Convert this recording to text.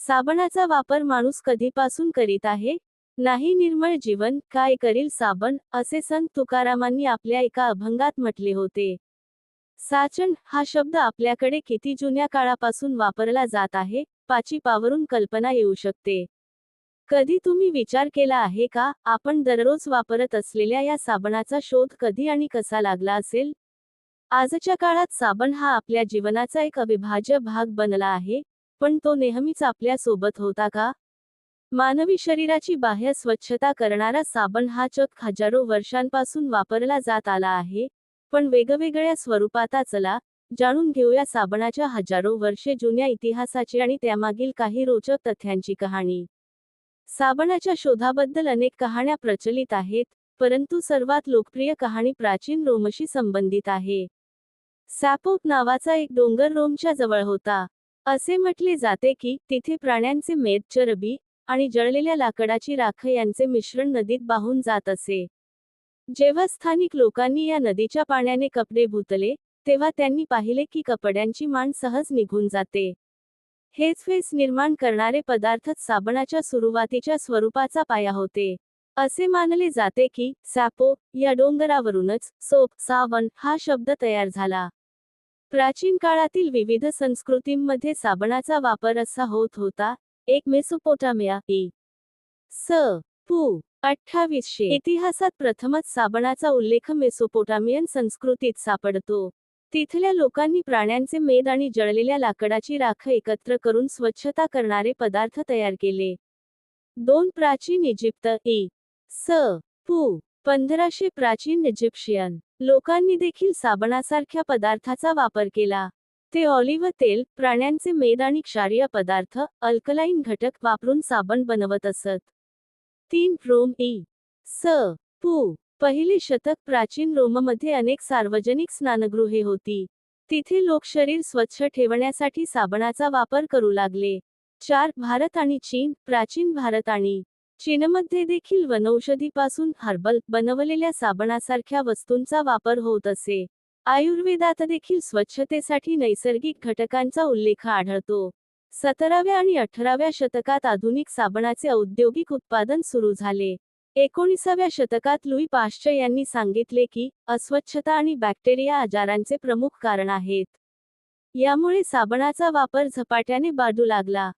साबणाचा वापर माणूस कधीपासून करीत आहे? नाही निर्मळ जीवन काय करील साबण, असे संत तुकारामांनी आपल्या एका अभंगात म्हटले होते. साचण हा शब्द आपल्याकडे किती जुन्या काळापासून वापरला जात आहे, पाची पावरून कल्पना येऊ शकते. कधी तुम्ही विचार केला आहे का, आपण दररोज वापरत असलेल्या या साबणाचा शोध कधी आणि कसा लागला असेल? आजच्या काळात साबण हा आपल्या जीवनाचा एक अविभाज्य भाग बनला आहे, पण तो नेहमीच आपल्या सोबत होता का? मानवी शरीराची बाह्य स्वच्छता करणारा साबण हा चक्क हजारो वर्षांपासून वापरला जात आला आहे, पण वेगवेगळ्या स्वरूपात. चला जाणून घेऊया साबणाच्या हजारो वर्षे जुन्या इतिहासाची आणि त्यामागील काही रोचक तथ्यांची कहाणी. साबणाच्या शोधाबद्दल अनेक कहाण्या प्रचलित आहेत, परंतु सर्वात लोकप्रिय कहाणी प्राचीन रोमशी संबंधित आहे. सॅपोप नावाचा एक डोंगर रोमच्या जवळ होता. असे म्हटले जाते की तिथे प्राण्यांचे मेद, चरबी आणि जळलेल्या लाकडाची राख यांचे मिश्रण नदीत वाहून जात असे. जेव्हा स्थानिक लोकांनी या नदीच्या पाण्याने कपडे धुतले, तेव्हा त्यांनी पाहिले की कपड्यांची मांड सहज निघून जाते. हेच फेस निर्माण करणारे पदार्थच साबणाच्या सुरुवातीच्या स्वरूपाचा पाया होते. असे मानले जाते की सॅपो या डोंगरावरूनच सोप, साबण हा शब्द तयार झाला. प्राचीन काळातील विविध संस्कृतींमध्ये साबणाचा वापर असा होत होता. एक मेसोपोटामिया इ. स. पू. 2800 इतिहासात प्रथमच साबणाचा उल्लेख मेसोपोटामियन संस्कृतीत सापडतो. तिथल्या लोकांनी प्राण्यांचे मेद आणि जळलेल्या लाकडाची राख एकत्र करून स्वच्छता करणारे पदार्थ तयार केले. 2. प्राचीन इजिप्त इ. स. पू. 1500 प्राचीन इजिप्शियन लोकांनी देखील साबणासारख्या पदार्थाचा वापर केला. ते ऑलिव्ह तेल, प्राण्यांचे मेद आणि क्षारीय पदार्थ, अल्कलाईन घटक वापरून साबण बनवत असत. 3. रोम इ. स. पू. पहिले शतक प्राचीन रोममध्ये अनेक सार्वजनिक स्नानगृहे होती. तिथे लोक शरीर स्वच्छ ठेवण्यासाठी साबणाचा वापर करू लागले. 4. भारत आणि चीन प्राचीन भारत आणि चीनमध्ये देखील वनौषधीपासून हर्बल बनवलेल्या साबणासारख्या वस्तूंचा वापर होत असे. आयुर्वेदात देखील स्वच्छतेसाठी नैसर्गिक घटकांचा उल्लेख आढळतो. 17व्या आणि 18व्या शतकात आधुनिक साबणाचे औद्योगिक उत्पादन सुरू झाले. 19व्या शतकात लुई पाश्चर यांनी सांगितले की अस्वच्छता आणि बॅक्टेरिया आजारांचे प्रमुख कारण आहेत. यामुळे साबणाचा वापर झपाट्याने वाढू लागला.